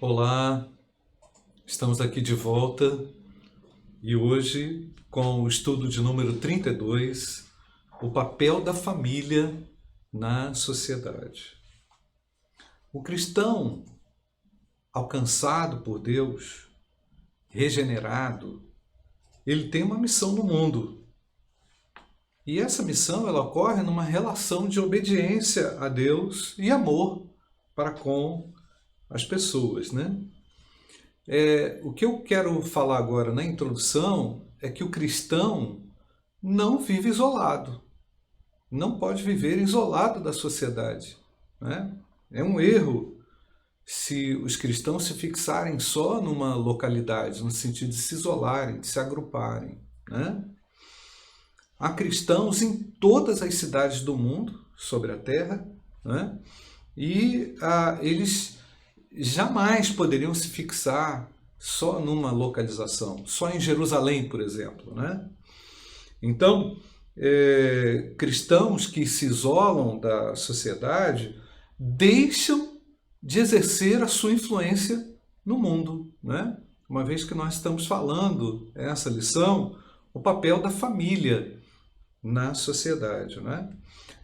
Olá, estamos aqui de volta e hoje com o estudo de número 32, o papel da família na sociedade. O cristão alcançado por Deus, regenerado, ele tem uma missão no mundo. E essa missão ela ocorre numa relação de obediência a Deus e amor para com as pessoas, né? O que eu quero falar agora na introdução é que o cristão não vive isolado, não pode viver isolado da sociedade, né? É um erro se os cristãos se fixarem só numa localidade, no sentido de se isolarem, de se agruparem, né? Há cristãos em todas as cidades do mundo, sobre a terra, né? E eles jamais poderiam se fixar só numa localização, só em Jerusalém, por exemplo, né? Então, cristãos que se isolam da sociedade deixam de exercer a sua influência no mundo, né? Uma vez que nós estamos falando essa lição, o papel da família na sociedade, né?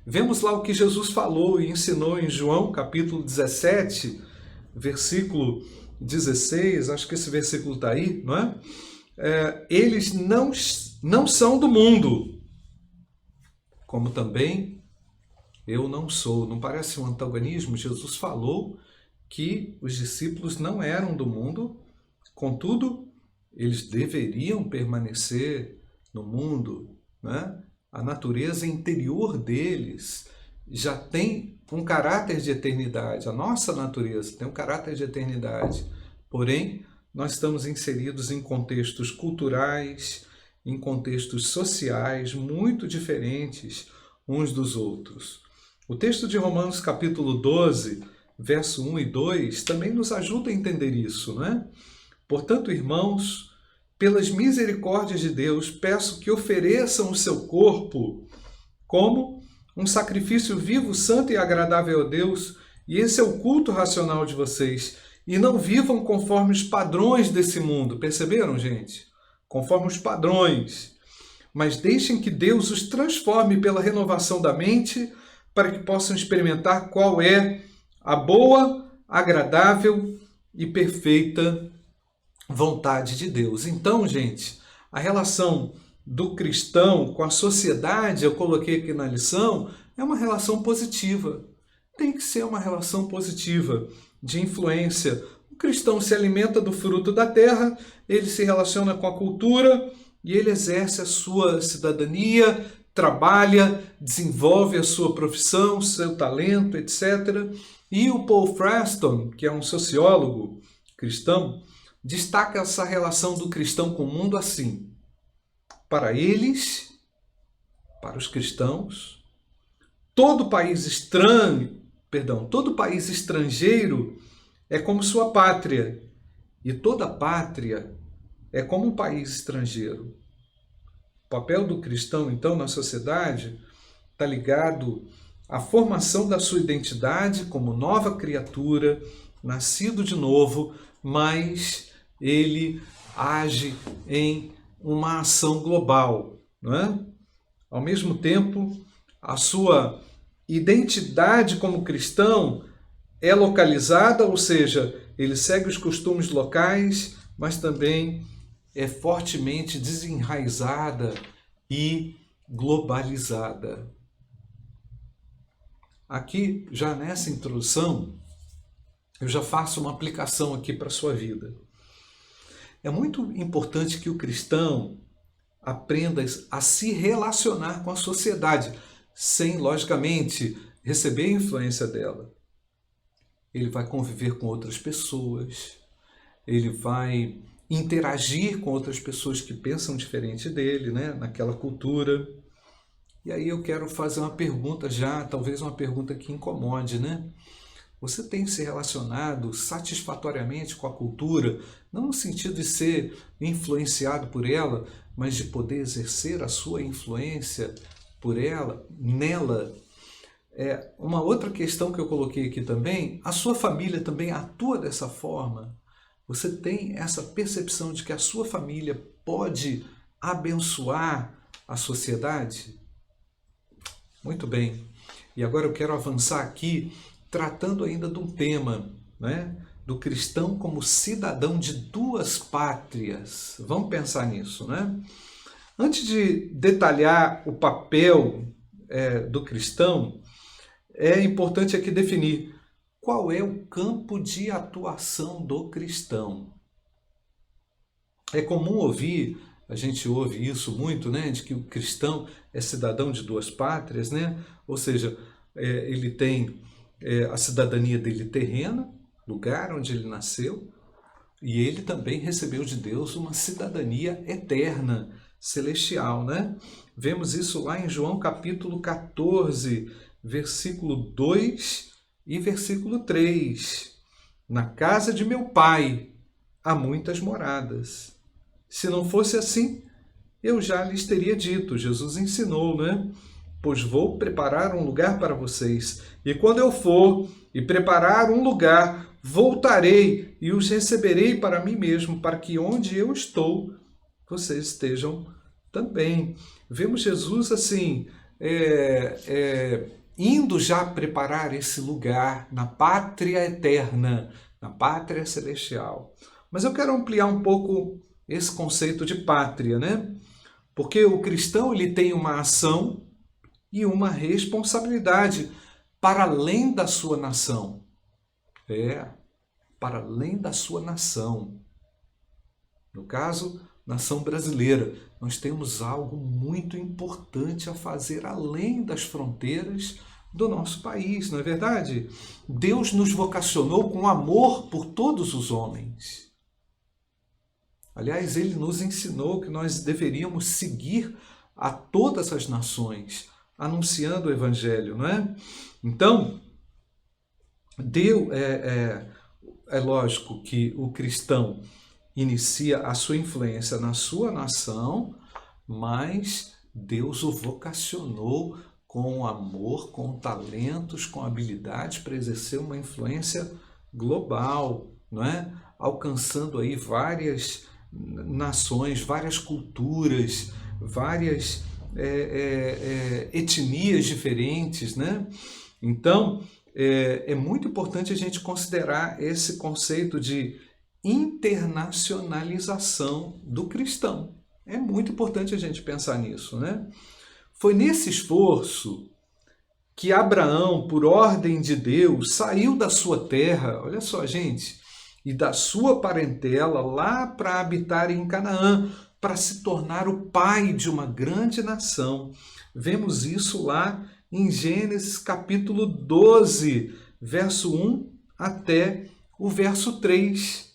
Vemos lá o que Jesus falou e ensinou em João, capítulo 17, versículo 16, acho que esse versículo está aí, não é? Eles não são do mundo, como também eu não sou. Não parece um antagonismo? Jesus falou que os discípulos não eram do mundo, contudo, eles deveriam permanecer no mundo, né? A natureza interior deles já tem um caráter de eternidade. A nossa natureza tem um caráter de eternidade. Porém, nós estamos inseridos em contextos culturais, em contextos sociais muito diferentes uns dos outros. O texto de Romanos capítulo 12, verso 1 e 2, também nos ajuda a entender isso, não é? Portanto, irmãos, pelas misericórdias de Deus, peço que ofereçam o seu corpo como um sacrifício vivo, santo e agradável a Deus, e esse é o culto racional de vocês. E não vivam conforme os padrões desse mundo. Perceberam, gente? Conforme os padrões. Mas deixem que Deus os transforme pela renovação da mente, para que possam experimentar qual é a boa, agradável e perfeita vontade de Deus. Então, gente, a relação do cristão com a sociedade, eu coloquei aqui na lição, é uma relação positiva. Tem que ser uma relação positiva, de influência. O cristão se alimenta do fruto da terra, ele se relaciona com a cultura e ele exerce a sua cidadania, trabalha, desenvolve a sua profissão, seu talento, etc. E o Paul Freston, que é um sociólogo cristão, destaca essa relação do cristão com o mundo assim. Para eles, para os cristãos, todo país estrangeiro é como sua pátria, e toda pátria é como um país estrangeiro. O papel do cristão, então, na sociedade está ligado à formação da sua identidade como nova criatura, nascido de novo, mas ele age em uma ação global, não é? Ao mesmo tempo, a sua identidade como cristão é localizada, ou seja, ele segue os costumes locais, mas também é fortemente desenraizada e globalizada. Aqui, já nessa introdução, eu já faço uma aplicação aqui para a sua vida. É muito importante que o cristão aprenda a se relacionar com a sociedade, sem, logicamente, receber a influência dela. Ele vai conviver com outras pessoas, ele vai interagir com outras pessoas que pensam diferente dele, né, naquela cultura. E aí eu quero fazer uma pergunta já, talvez uma pergunta que incomode, né? Você tem se relacionado satisfatoriamente com a cultura, não no sentido de ser influenciado por ela, mas de poder exercer a sua influência por ela, nela? Uma outra questão que eu coloquei aqui também, a sua família também atua dessa forma? Você tem essa percepção de que a sua família pode abençoar a sociedade? Muito bem. E agora eu quero avançar aqui, tratando ainda de um tema, né? Do cristão como cidadão de duas pátrias. Vamos pensar nisso, né? Antes de detalhar o papel do cristão, é importante aqui definir qual é o campo de atuação do cristão. É comum ouvir, a gente ouve isso muito, né, de que o cristão é cidadão de duas pátrias, né? Ou seja, ele tem a cidadania dele terrena, lugar onde ele nasceu, e ele também recebeu de Deus uma cidadania eterna, celestial, né? Vemos isso lá em João capítulo 14, versículo 2 e versículo 3. Na casa de meu pai há muitas moradas. Se não fosse assim, eu já lhes teria dito. Jesus ensinou, né? Pois vou preparar um lugar para vocês. E quando eu for e preparar um lugar, voltarei e os receberei para mim mesmo, para que onde eu estou, vocês estejam também. Vemos Jesus assim, indo já preparar esse lugar na pátria eterna, na pátria celestial. Mas eu quero ampliar um pouco esse conceito de pátria, né? Porque o cristão ele tem uma ação e uma responsabilidade para além da sua nação. Para além da sua nação. No caso, nação brasileira, nós temos algo muito importante a fazer além das fronteiras do nosso país, não é verdade? Deus nos vocacionou com amor por todos os homens. Aliás, ele nos ensinou que nós deveríamos seguir a todas as nações, anunciando o evangelho, não é? Então, é lógico que o cristão inicia a sua influência na sua nação, mas Deus o vocacionou com amor, com talentos, com habilidades para exercer uma influência global, não é? Alcançando aí várias nações, várias culturas, várias etnias diferentes, né? Então, é muito importante a gente considerar esse conceito de internacionalização do cristão. É muito importante a gente pensar nisso, né? Foi nesse esforço que Abraão, por ordem de Deus, saiu da sua terra, olha só, gente, e da sua parentela lá para habitar em Canaã, para se tornar o pai de uma grande nação. Vemos isso lá em Gênesis capítulo 12, verso 1 até o verso 3.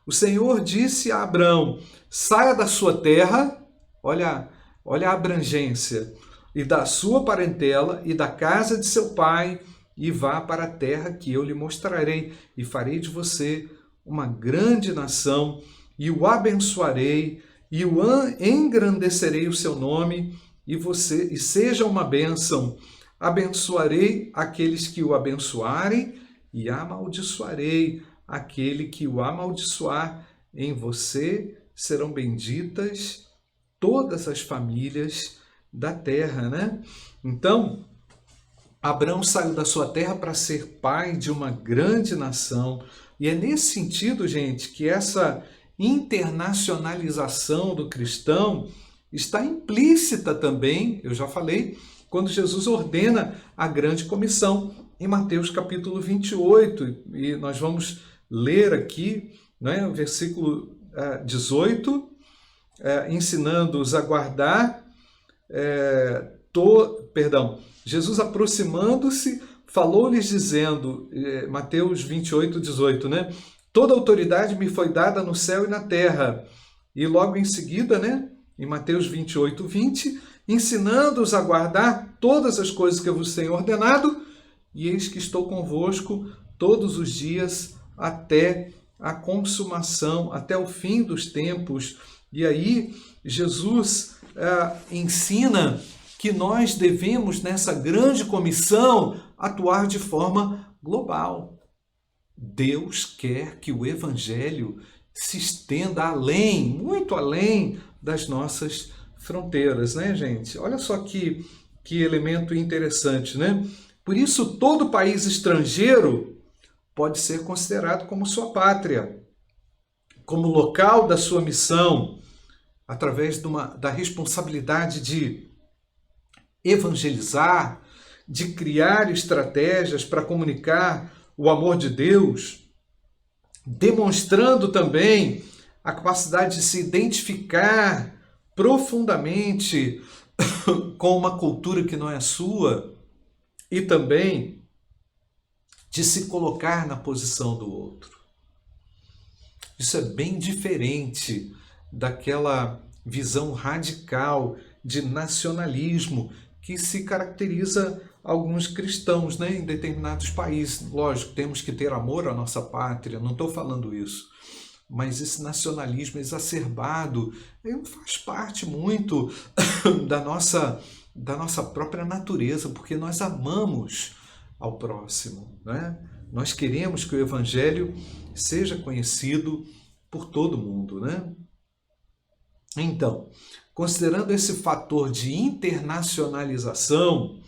O Senhor disse a Abrão: saia da sua terra, olha a abrangência, e da sua parentela e da casa de seu pai, e vá para a terra que eu lhe mostrarei, e farei de você uma grande nação, e o abençoarei, e o engrandecerei o seu nome, e seja uma bênção. Abençoarei aqueles que o abençoarem, e amaldiçoarei aquele que o amaldiçoar. Em você serão benditas todas as famílias da terra, né? Então, Abraão saiu da sua terra para ser pai de uma grande nação. E é nesse sentido, gente, que essa internacionalização do cristão está implícita também, eu já falei, quando Jesus ordena a grande comissão em Mateus capítulo 28. E nós vamos ler aqui, né, o versículo 18, ensinando-os a guardar, Jesus aproximando-se, falou-lhes dizendo, Mateus 28, 18, né? Toda autoridade me foi dada no céu e na terra. E logo em seguida, né, em Mateus 28, 20, ensinando-os a guardar todas as coisas que eu vos tenho ordenado, e eis que estou convosco todos os dias até a consumação, até o fim dos tempos. E aí Jesus ensina que nós devemos, nessa grande comissão, atuar de forma global. Deus quer que o Evangelho se estenda além, muito além das nossas fronteiras, né, gente? Olha só que elemento interessante, né? Por isso, todo país estrangeiro pode ser considerado como sua pátria, como local da sua missão, através da responsabilidade de evangelizar, de criar estratégias para comunicar o amor de Deus, demonstrando também a capacidade de se identificar profundamente com uma cultura que não é sua e também de se colocar na posição do outro. Isso é bem diferente daquela visão radical de nacionalismo que se caracteriza alguns cristãos, né, em determinados países. Lógico, temos que ter amor à nossa pátria, não estou falando isso. Mas esse nacionalismo exacerbado faz parte muito da nossa própria natureza, porque nós amamos ao próximo, né? Nós queremos que o Evangelho seja conhecido por todo mundo, né? Então, considerando esse fator de internacionalização,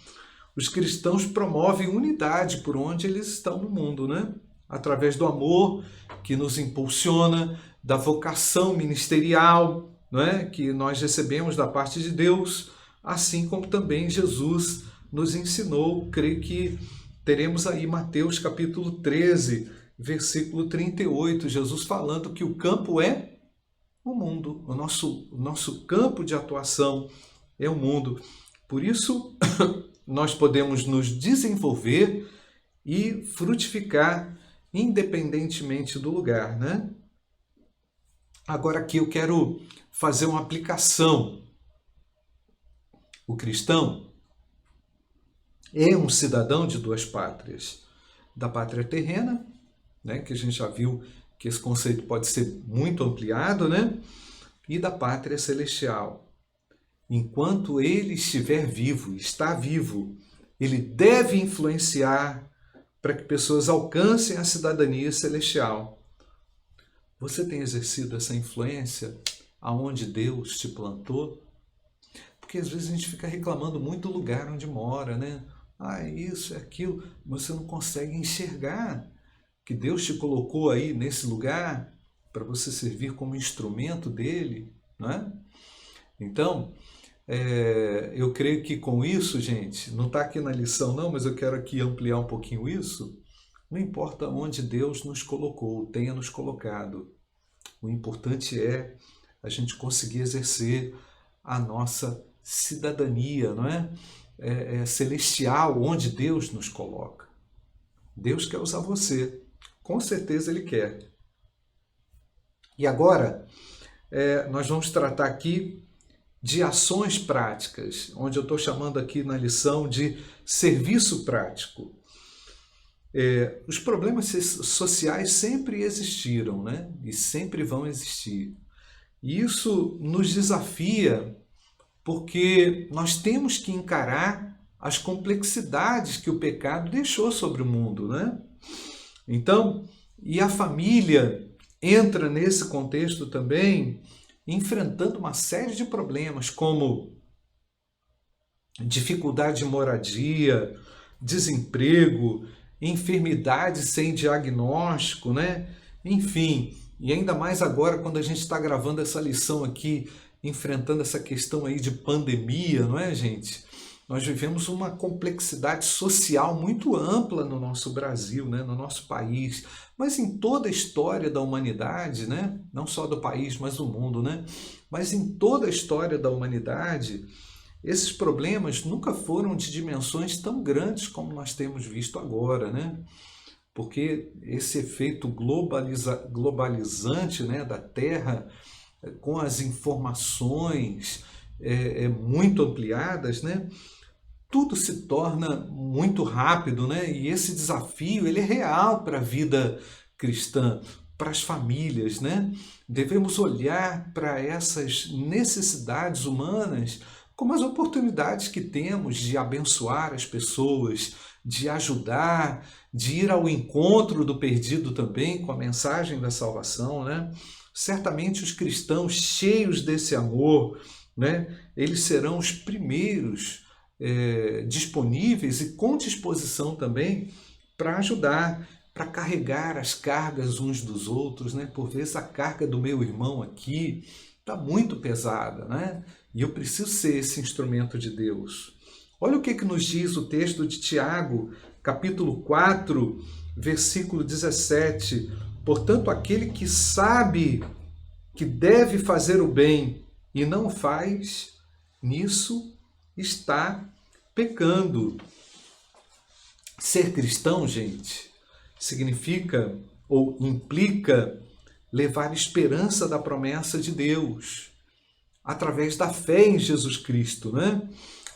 os cristãos promovem unidade por onde eles estão no mundo, né? Através do amor que nos impulsiona, da vocação ministerial, não é? Que nós recebemos da parte de Deus, assim como também Jesus nos ensinou. Creio que teremos aí Mateus capítulo 13, versículo 38, Jesus falando que o campo é o mundo, o nosso campo de atuação é o mundo. Por isso, nós podemos nos desenvolver e frutificar independentemente do lugar, né? Agora aqui eu quero fazer uma aplicação. O cristão é um cidadão de duas pátrias. Da pátria terrena, né, que a gente já viu que esse conceito pode ser muito ampliado, né? E da pátria celestial. Enquanto ele estiver vivo, está vivo, ele deve influenciar para que pessoas alcancem a cidadania celestial. Você tem exercido essa influência aonde Deus te plantou? Porque às vezes a gente fica reclamando muito do lugar onde mora, né? Ah, isso, é aquilo. Você não consegue enxergar que Deus te colocou aí nesse lugar para você servir como instrumento dele, né? Então, eu creio que com isso, gente, não está aqui na lição não, mas eu quero aqui ampliar um pouquinho isso. Não importa onde Deus nos colocou, tenha nos colocado. O importante é a gente conseguir exercer a nossa cidadania, não é? Celestial, onde Deus nos coloca. Deus quer usar você. Com certeza Ele quer. E agora, nós vamos tratar aqui de ações práticas, onde eu estou chamando aqui na lição de serviço prático. Os problemas sociais sempre existiram, né? E sempre vão existir. E isso nos desafia porque nós temos que encarar as complexidades que o pecado deixou sobre o mundo, né? Então, e a família entra nesse contexto também, enfrentando uma série de problemas, como dificuldade de moradia, desemprego, enfermidade sem diagnóstico, né? Enfim, e ainda mais agora quando a gente está gravando essa lição aqui, enfrentando essa questão aí de pandemia, não é, gente? Nós vivemos uma complexidade social muito ampla no nosso Brasil, né? No nosso país, mas em toda a história da humanidade, né? Não só do país, mas do mundo, né? Mas em toda a história da humanidade, esses problemas nunca foram de dimensões tão grandes como nós temos visto agora, né? Porque esse efeito globalizante, né, da Terra, com as informações muito ampliadas, né? Tudo se torna muito rápido, né? E esse desafio ele é real para a vida cristã, para as famílias, né? Devemos olhar para essas necessidades humanas como as oportunidades que temos de abençoar as pessoas, de ajudar, de ir ao encontro do perdido também com a mensagem da salvação, né? Certamente os cristãos cheios desse amor, né? Eles serão os primeiros disponíveis e com disposição também para ajudar, para carregar as cargas uns dos outros, né? Por vezes a carga do meu irmão aqui está muito pesada, né? E eu preciso ser esse instrumento de Deus. Olha o que nos diz o texto de Tiago, capítulo 4, versículo 17. Portanto, aquele que sabe que deve fazer o bem e não faz, nisso está pecando. Ser cristão, gente, significa ou implica levar esperança da promessa de Deus, através da fé em Jesus Cristo, né?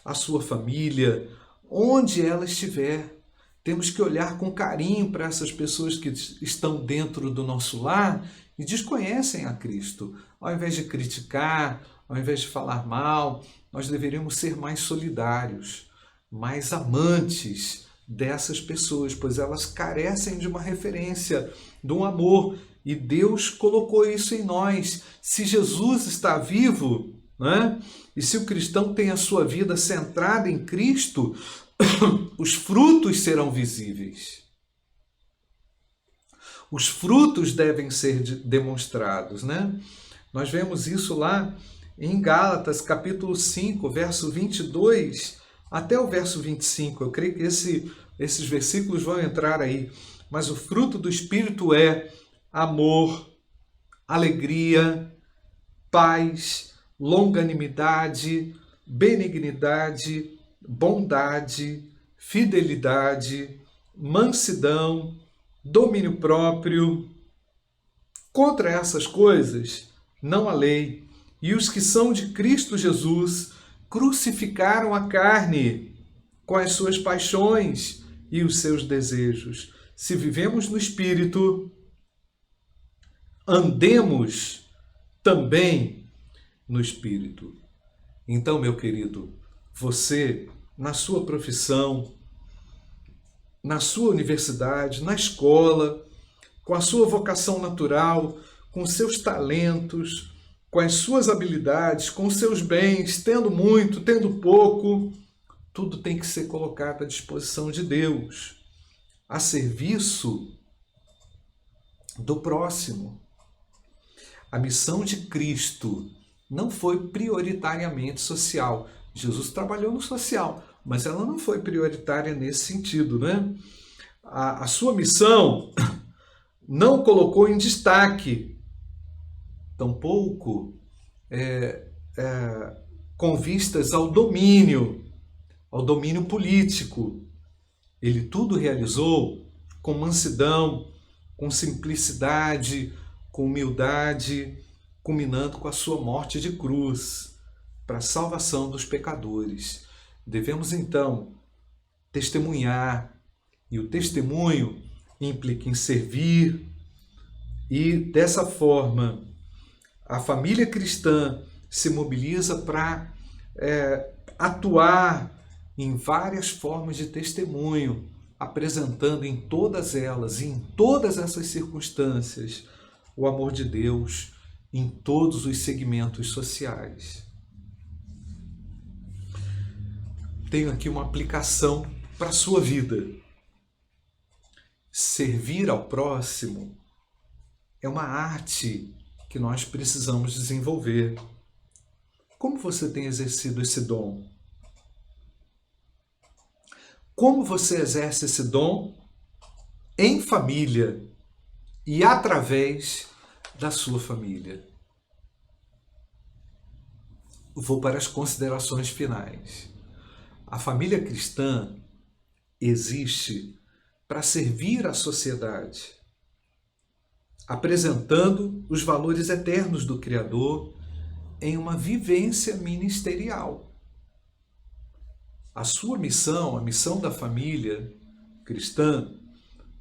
A sua família, onde ela estiver. Temos que olhar com carinho para essas pessoas que estão dentro do nosso lar e desconhecem a Cristo. Ao invés de criticar, ao invés de falar mal, nós deveríamos ser mais solidários, mais amantes dessas pessoas, pois elas carecem de uma referência, de um amor. E Deus colocou isso em nós. Se Jesus está vivo, né? E se o cristão tem a sua vida centrada em Cristo, os frutos serão visíveis. Os frutos devem ser demonstrados, né? Nós vemos isso lá em Gálatas, capítulo 5, verso 22 até o verso 25. Eu creio que esses versículos vão entrar aí. Mas o fruto do Espírito é amor, alegria, paz, longanimidade, benignidade, bondade, fidelidade, mansidão, domínio próprio. Contra essas coisas não há lei. E os que são de Cristo Jesus crucificaram a carne com as suas paixões e os seus desejos. Se vivemos no Espírito, andemos também no Espírito. Então, meu querido, você, na sua profissão, na sua universidade, na escola, com a sua vocação natural, com seus talentos, com as suas habilidades, com os seus bens, tendo muito, tendo pouco, tudo tem que ser colocado à disposição de Deus, a serviço do próximo. A missão de Cristo não foi prioritariamente social. Jesus trabalhou no social, mas ela não foi prioritária nesse sentido, né? A sua missão não colocou em destaque, tampouco com vistas ao domínio político. Ele tudo realizou com mansidão, com simplicidade, com humildade, culminando com a sua morte de cruz, para a salvação dos pecadores. Devemos, então, testemunhar, e o testemunho implica em servir, e dessa forma a família cristã se mobiliza para atuar em várias formas de testemunho, apresentando em todas elas, em todas essas circunstâncias, o amor de Deus em todos os segmentos sociais. Tenho aqui uma aplicação para a sua vida. Servir ao próximo é uma arte que nós precisamos desenvolver. Como você tem exercido esse dom? Como você exerce esse dom em família e através da sua família? Vou para as considerações finais. A família cristã existe para servir a sociedade, apresentando os valores eternos do Criador em uma vivência ministerial. A sua missão, a missão da família cristã,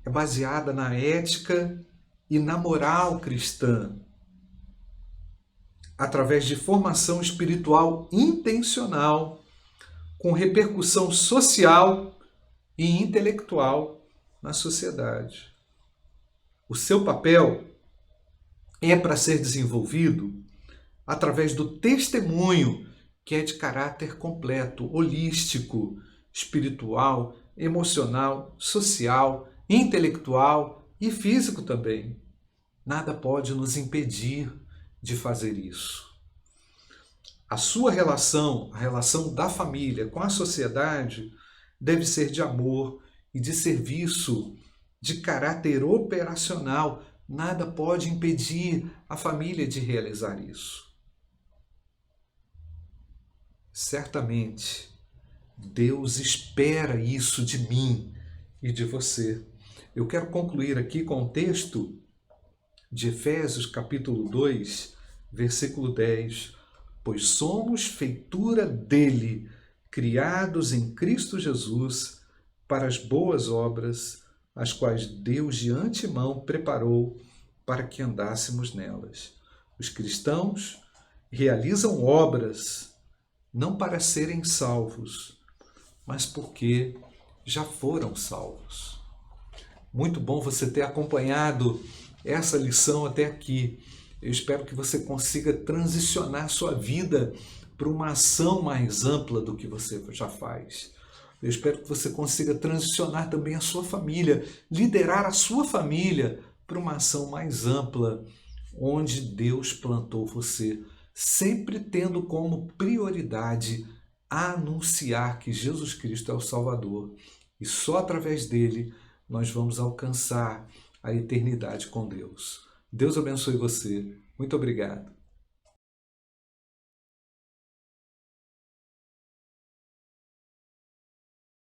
é baseada na ética e na moral cristã. através de formação espiritual intencional, com repercussão social e intelectual na sociedade. O seu papel é para ser desenvolvido através do testemunho, que é de caráter completo, holístico, espiritual, emocional, social, intelectual e físico também. Nada pode nos impedir de fazer isso. A sua relação, a relação da família com a sociedade, deve ser de amor e de serviço, de caráter operacional. Nada pode impedir a família de realizar isso. Certamente, Deus espera isso de mim e de você. Eu quero concluir aqui com o texto de Efésios, capítulo 2, versículo 10. Pois somos feitura dele, criados em Cristo Jesus, para as boas obras, as quais Deus de antemão preparou para que andássemos nelas. Os cristãos realizam obras não para serem salvos, mas porque já foram salvos. Muito bom você ter acompanhado essa lição até aqui. Eu espero que você consiga transicionar sua vida para uma ação mais ampla do que você já faz. Eu espero que você consiga transicionar também a sua família, liderar a sua família para uma ação mais ampla, onde Deus plantou você, sempre tendo como prioridade anunciar que Jesus Cristo é o Salvador. E só através dele nós vamos alcançar a eternidade com Deus. Deus abençoe você. Muito obrigado.